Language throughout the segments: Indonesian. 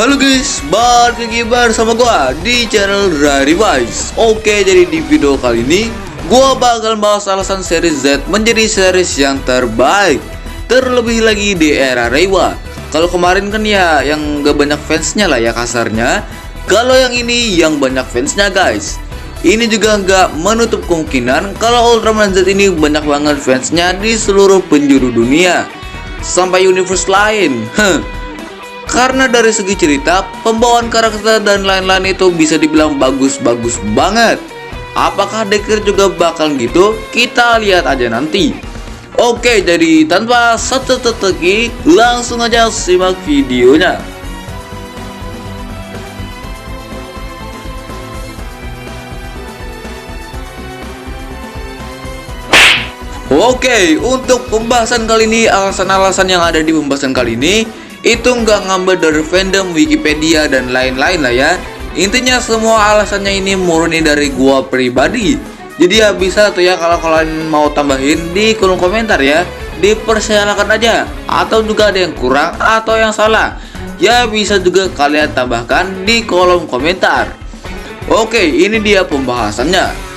Halo guys, balik lagi bersama gua di channel Rariwise. Oke, jadi di video kali ini gua bakal bahas alasan series Z menjadi series yang terbaik, terlebih lagi di era Reiwa. Kalau kemarin kan ya yang gak banyak fansnya lah ya kasarnya. Kalau yang ini yang banyak fansnya guys. Ini juga gak menutup kemungkinan kalau Ultraman Z ini banyak banget fansnya di seluruh penjuru dunia sampai universe lain. Karena dari segi cerita, pembawaan karakter dan lain-lain itu bisa dibilang bagus-bagus banget. Apakah Decker juga bakal gitu? Kita lihat aja nanti. Oke, jadi tanpa teka-teki, langsung aja simak videonya. Oke, untuk pembahasan kali ini, alasan-alasan yang ada di pembahasan kali ini itu nggak ngambil dari fandom, Wikipedia, dan lain-lain lah ya. Intinya semua alasannya ini murni dari gua pribadi. Jadi ya bisa tuh ya kalau kalian mau tambahin di kolom komentar ya. Dipersilakan aja. Atau juga ada yang kurang atau yang salah, ya bisa juga kalian tambahkan di kolom komentar. Oke, ini dia pembahasannya.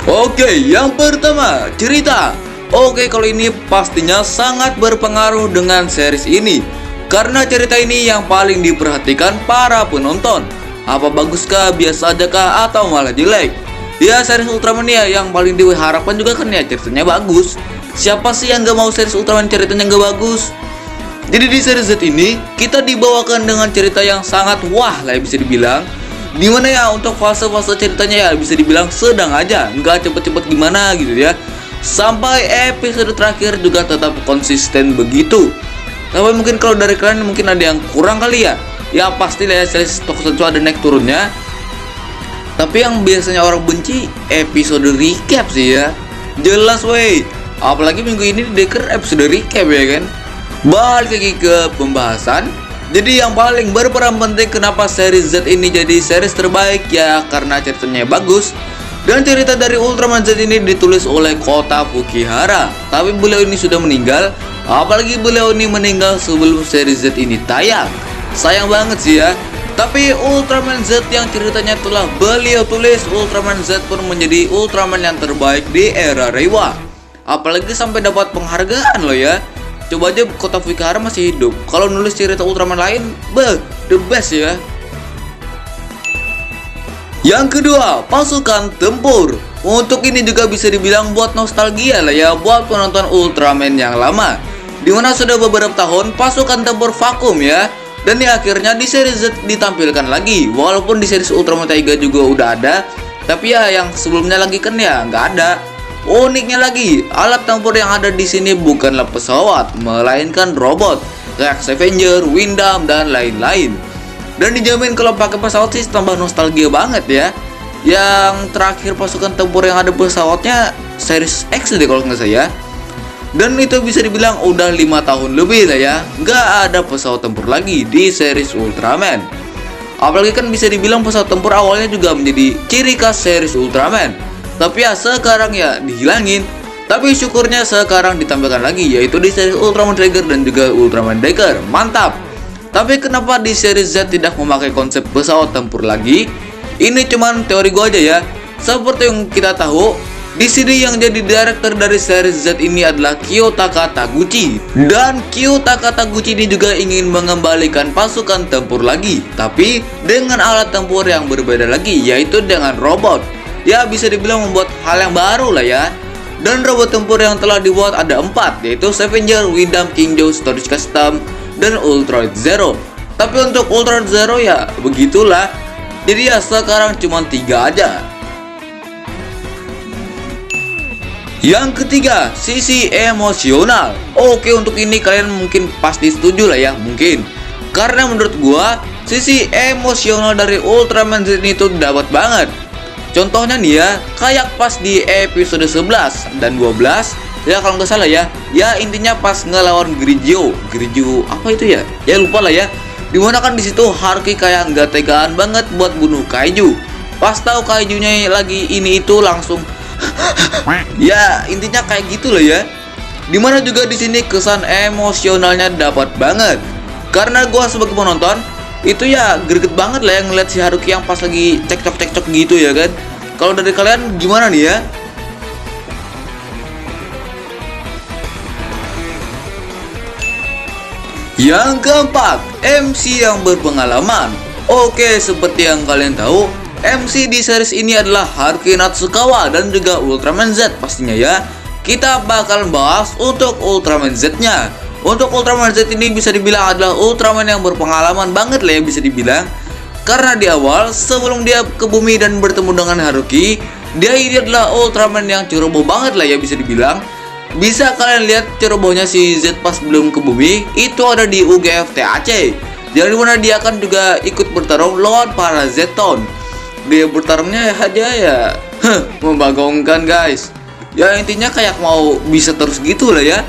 Oke, yang pertama, cerita. Oke, kalau ini pastinya sangat berpengaruh dengan series ini, karena cerita ini yang paling diperhatikan para penonton. Apa baguskah, biasa aja kah, atau malah jelek? Ya, series Ultraman ya yang paling diharapkan juga kan ya ceritanya bagus. Siapa sih yang gak mau series Ultraman ceritanya gak bagus? Jadi di series Z ini kita dibawakan dengan cerita yang sangat wah lah ya bisa dibilang. Dimana ya untuk fase-fase ceritanya ya bisa dibilang sedang aja, nggak cepet-cepet gimana gitu ya. Sampai episode terakhir juga tetap konsisten begitu. Tapi mungkin kalau dari kalian mungkin ada yang kurang kali ya. Ya pasti lah ya series Tokusatsu ada naik turunnya. Tapi yang biasanya orang benci episode recap sih ya. Jelas wey. Apalagi minggu ini Decker episode recap ya kan. Balik lagi ke pembahasan. Jadi yang paling berperan penting kenapa series Z ini jadi series terbaik ya karena ceritanya bagus. Dan cerita dari Ultraman Z ini ditulis oleh Kota Fukihara. Tapi beliau ini sudah meninggal. Apalagi beliau ini meninggal sebelum series Z ini tayang. Sayang banget sih ya. Tapi Ultraman Z yang ceritanya telah beliau tulis, Ultraman Z pun menjadi Ultraman yang terbaik di era Reiwa. Apalagi sampai dapat penghargaan loh ya. Coba aja Kota Fukihara masih hidup. Kalau nulis cerita Ultraman lain, the best ya. Yang kedua, pasukan tempur. Untuk ini juga bisa dibilang buat nostalgia lah ya buat penonton Ultraman yang lama. Dimana sudah beberapa tahun pasukan tempur vakum ya. Dan di akhirnya di series Z ditampilkan lagi. Walaupun di series Ultraman Taiga juga udah ada, tapi ya yang sebelumnya lagi kan ya nggak ada. Uniknya lagi, alat tempur yang ada di sini bukanlah pesawat, melainkan robot, kayak Scavenger, Windam, dan lain-lain. Dan dijamin kalau pakai pesawat sih tambah nostalgia banget ya. Yang terakhir pasukan tempur yang ada pesawatnya series X deh kalau nggak saya. Dan itu bisa dibilang udah 5 tahun lebih lah ya, nggak ada pesawat tempur lagi di series Ultraman. Apalagi kan bisa dibilang pesawat tempur awalnya juga menjadi ciri khas series Ultraman. Tapi ya sekarang ya dihilangin. Tapi syukurnya sekarang ditampilkan lagi, yaitu di series Ultraman Trigger dan juga Ultraman Decker. Mantap. Tapi kenapa di series Z tidak memakai konsep pesawat tempur lagi? Ini cuman teori gua aja ya. Seperti yang kita tahu, di sini yang jadi director dari series Z ini adalah Kiyotaka Taguchi. Dan Kiyotaka Taguchi ini juga ingin mengembalikan pasukan tempur lagi, tapi dengan alat tempur yang berbeda lagi, yaitu dengan robot. Ya bisa dibilang membuat hal yang baru lah ya. Dan robot tempur yang telah dibuat ada 4, yaitu Scavenger, Windam, Kingjo, Storage Custom, dan Ultroid Zero. Tapi untuk Ultroid Zero ya begitulah. Jadi ya sekarang cuma 3 aja. Yang ketiga, sisi emosional. Oke, untuk ini kalian mungkin pasti setuju lah ya, mungkin. Karena menurut gua, sisi emosional dari Ultraman Z ini tuh dapat banget. Contohnya nih ya, kayak pas di episode 11 dan 12, ya kalau nggak salah ya intinya pas ngelawan Grigio apa itu ya? Ya lupa lah ya. Dimana kan di situ Haruki kayak nggak tegaan banget buat bunuh Kaiju. Pas tahu kaijunya lagi ini itu langsung ya intinya kayak gitu loh ya. Dimana juga di sini kesan emosionalnya dapat banget. Karena gua sebagai penonton itu ya greget banget lah yang ngeliat si Haruki yang pas lagi cekcok gitu ya kan. Kalau dari kalian gimana nih ya? Yang keempat, MC yang berpengalaman. Oke, seperti yang kalian tahu, MC di series ini adalah Haruki Natsukawa dan juga Ultraman Z pastinya ya. Kita bakal bahas untuk Ultraman Z-nya. Untuk Ultraman Z ini bisa dibilang adalah Ultraman yang berpengalaman banget lah ya bisa dibilang. Karena di awal sebelum dia ke bumi dan bertemu dengan Haruki, dia ini adalah Ultraman yang ceroboh banget lah ya bisa dibilang. Bisa kalian lihat cerobohnya si Z pas belum ke bumi, itu ada di UGF TAC. Yang dimana dia akan juga ikut bertarung lawan para Zeton. Dia bertarungnya aja ya membagongkan guys. Ya intinya kayak mau bisa terus gitu lah ya.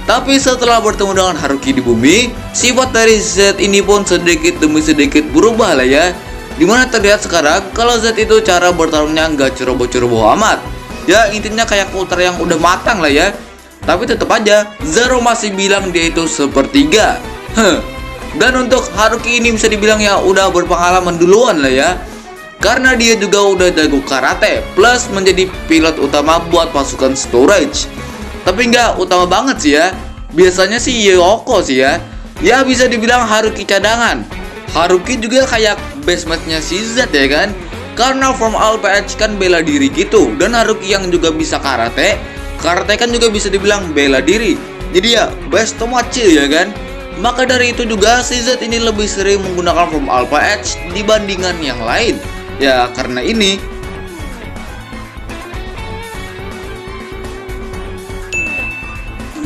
Tapi setelah bertemu dengan Haruki di bumi, sifat dari Z ini pun sedikit demi sedikit berubah lah ya. Dimana terlihat sekarang kalau Z itu cara bertarungnya nggak ceroboh-ceroboh amat. Ya intinya kayak Ultra yang udah matang lah ya. Tapi tetap aja Zero masih bilang dia itu sepertiga. Dan untuk Haruki ini bisa dibilang ya udah berpengalaman duluan lah ya. Karena dia juga udah jago karate plus menjadi pilot utama buat pasukan storage. Tapi nggak utama banget sih ya. Biasanya sih Yoko sih ya. Ya bisa dibilang Haruki cadangan. Haruki juga kayak best match-nya si Z ya kan. Karena from Alpha Edge kan bela diri gitu. Dan Haruki yang juga bisa karate. Karate kan juga bisa dibilang bela diri. Jadi ya best tomachi ya kan. Maka dari itu juga si Z ini lebih sering menggunakan form Alpha Edge dibandingkan yang lain. Ya karena ini.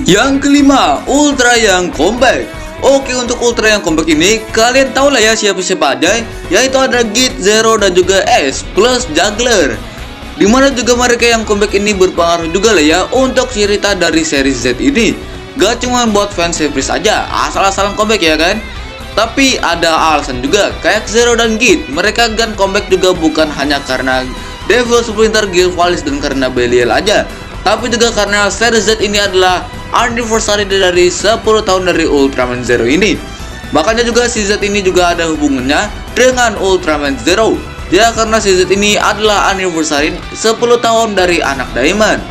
Yang kelima, Ultra yang comeback. Oke, untuk Ultra yang comeback ini kalian tahu lah ya siapa-siapa aja. Yaitu ada Git, Zero dan juga S plus Juggler. Dimana juga mereka yang comeback ini berpengaruh juga lah ya untuk cerita dari series Z ini. Gak cuma buat fans series aja asal-asalan comeback ya kan. Tapi ada alasan juga kayak Zero dan Git. Mereka kan comeback juga bukan hanya karena Devil Splinter, Gil Valis dan karena Belial aja. Tapi juga karena series Z ini adalah anniversary dari 10 tahun dari Ultraman Zero ini. Makanya juga si Z ini juga ada hubungannya dengan Ultraman Zero. Ya karena si Z ini adalah anniversary 10 tahun dari anak Diamond.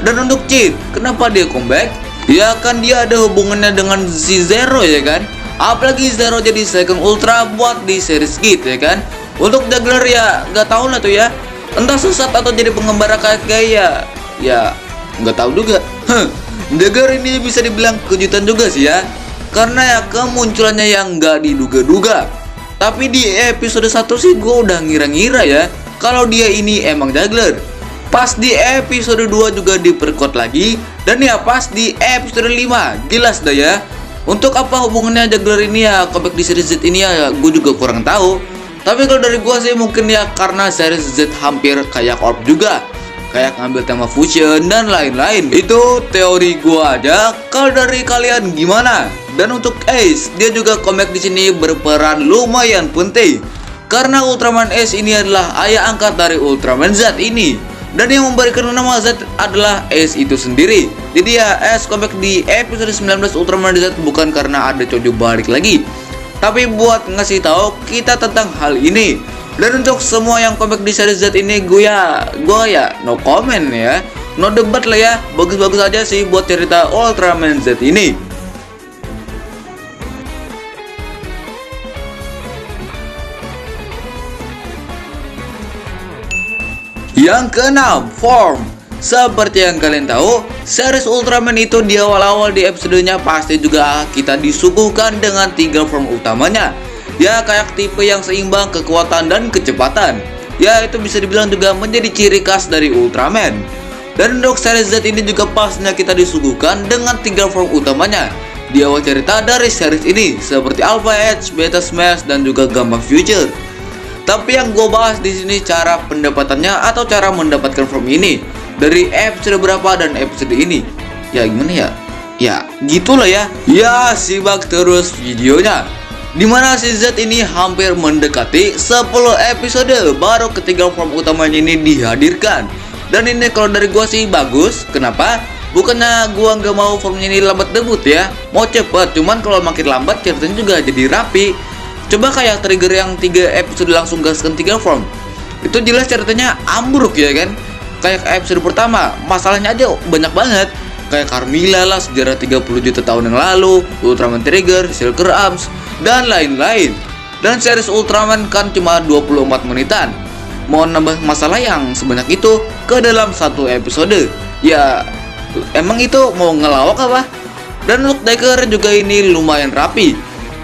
Dan untuk Cheat, kenapa dia comeback? Ya kan dia ada hubungannya dengan si Zero ya kan. Apalagi Zero jadi second Ultra buat di series Git ya kan. Untuk Juggler ya gak tau lah tuh ya. Entah sesat atau jadi pengembara kayak gaya. Ya gak tahu juga. Juggler ini bisa dibilang kejutan juga sih ya. Karena ya kemunculannya yang gak diduga-duga. Tapi di episode 1 sih gue udah ngira-ngira ya kalau dia ini emang Juggler. Pas di episode 2 juga diperkuat lagi. Dan ya pas di episode 5 jelas dah ya. Untuk apa hubungannya Juggler ini ya comeback di series Z ini ya gue juga kurang tahu. Tapi kalau dari gue sih mungkin ya karena series Z hampir kayak Orb juga. Kayak ngambil tema fusion dan lain-lain. Itu teori gue aja. Kalau dari kalian gimana? Dan untuk Ace, dia juga comeback di sini berperan lumayan penting. Karena Ultraman Ace ini adalah ayah angkat dari Ultraman Z ini. Dan yang memberikan nama Z adalah Ace itu sendiri. Jadi ya Ace comeback di episode 19 Ultraman Z bukan karena ada Chojo balik lagi. Tapi buat ngasih tahu kita tentang hal ini. Dan untuk semua yang comeback di series Z ini gue ya no comment ya. No debat lah ya. Bagus-bagus aja sih buat cerita Ultraman Z ini. Yang keenam, Form. Seperti yang kalian tahu, series Ultraman itu di awal-awal di episodenya pasti juga kita disuguhkan dengan 3 form utamanya. Ya kayak tipe yang seimbang kekuatan dan kecepatan. Ya itu bisa dibilang juga menjadi ciri khas dari Ultraman. Dan untuk series Z ini juga pastinya kita disuguhkan dengan 3 form utamanya di awal cerita dari series ini, seperti Alpha Edge, Beta Smash dan juga Gamma Future. Tapi yang gue bahas di sini cara pendapatannya atau cara mendapatkan form ini dari episode berapa dan episode ini. Ya gimana ya? Ya gitulah ya. Ya simak terus videonya. Dimana si Z ini hampir mendekati 10 episode baru ketiga form utamanya ini dihadirkan. Dan ini kalau dari gua sih bagus. Kenapa? Bukannya gua nggak mau formnya ini lambat debut ya, mau cepet. Cuman kalau makin lambat ceritanya juga jadi rapi. Coba kayak Trigger yang 3 episode langsung gaskan 3 form, itu jelas ceritanya ambruk ya kan. Kayak episode pertama masalahnya aja banyak banget. Kayak Carmilla lah, sejarah 30 juta tahun yang lalu, Ultraman Trigger, Silker Arms, dan lain-lain. Dan series Ultraman kan cuma 24 menitan. Mau nambah masalah yang sebanyak itu ke dalam satu episode, ya emang itu mau ngelawak apa? Dan look Decker juga ini lumayan rapi,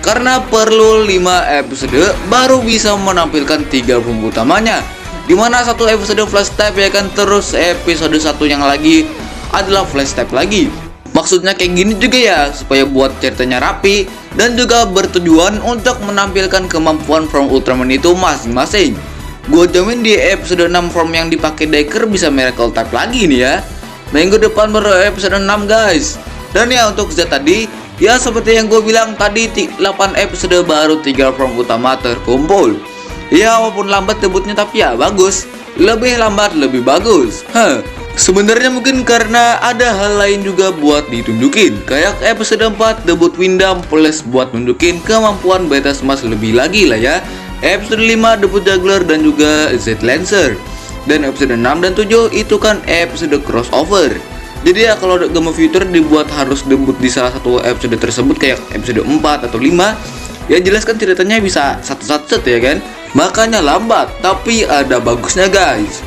karena perlu 5 episode baru bisa menampilkan 3 form utamanya. Dimana satu episode flash type ya kan, terus episode satu yang lagi adalah flash type lagi. Maksudnya kayak gini juga ya, supaya buat ceritanya rapi dan juga bertujuan untuk menampilkan kemampuan form Ultraman itu masing-masing. Gue jamin di episode 6 form yang dipakai Decker bisa miracle type lagi nih ya. Minggu depan baru episode 6 guys. Dan ya untuk Z tadi, ya seperti yang gue bilang tadi, 8 episode baru 3 form utama terkumpul. Ya walaupun lambat debutnya tapi ya bagus. Lebih lambat lebih bagus. Sebenarnya mungkin karena ada hal lain juga buat ditunjukin. Kayak episode 4 debut Windam plus buat nunjukin kemampuan Beta Smash lebih lagi lah ya. Episode 5 debut Juggler dan juga Z Lancer. Dan episode 6 dan 7 itu kan episode crossover. Jadi ya kalau Game of Future dibuat harus debut di salah satu episode tersebut kayak episode 4 atau 5, ya jelas kan ceritanya bisa satu-satu ya kan. Makanya lambat, tapi ada bagusnya guys.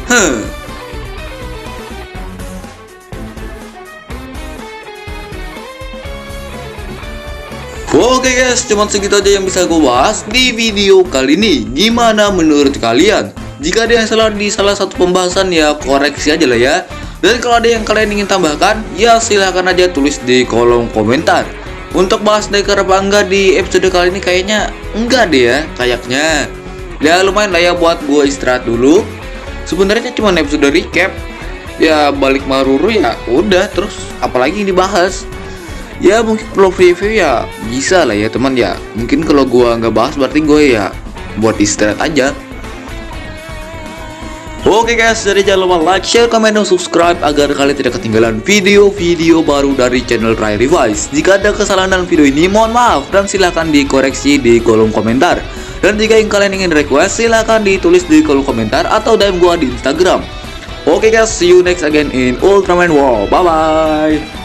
Oke guys, cuman segitu aja yang bisa gue bahas di video kali ini. Gimana menurut kalian? Jika ada yang salah di salah satu pembahasan ya koreksi aja lah ya. Dan kalau ada yang kalian ingin tambahkan, ya silahkan aja tulis di kolom komentar. Untuk bahas Decker apa enggak di episode kali ini kayaknya enggak deh ya, kayaknya. Ya lumayan lah ya buat gue istirahat dulu. Sebenarnya cuma episode recap. Ya balik Maruru ya udah, terus apalagi yang dibahas. Ya mungkin kalau review ya bisa lah ya teman ya. Mungkin kalau gue nggak bahas berarti gue ya buat istirahat aja. Oke guys, jadi jangan lupa like, share, komen, dan subscribe agar kalian tidak ketinggalan video-video baru dari channel Rai Revise. Jika ada kesalahan dalam video ini mohon maaf dan silahkan dikoreksi di kolom komentar. Dan jika yang kalian ingin request silahkan ditulis di kolom komentar atau DM gua di Instagram. Oke guys, see you next again in Ultraman World. Bye bye.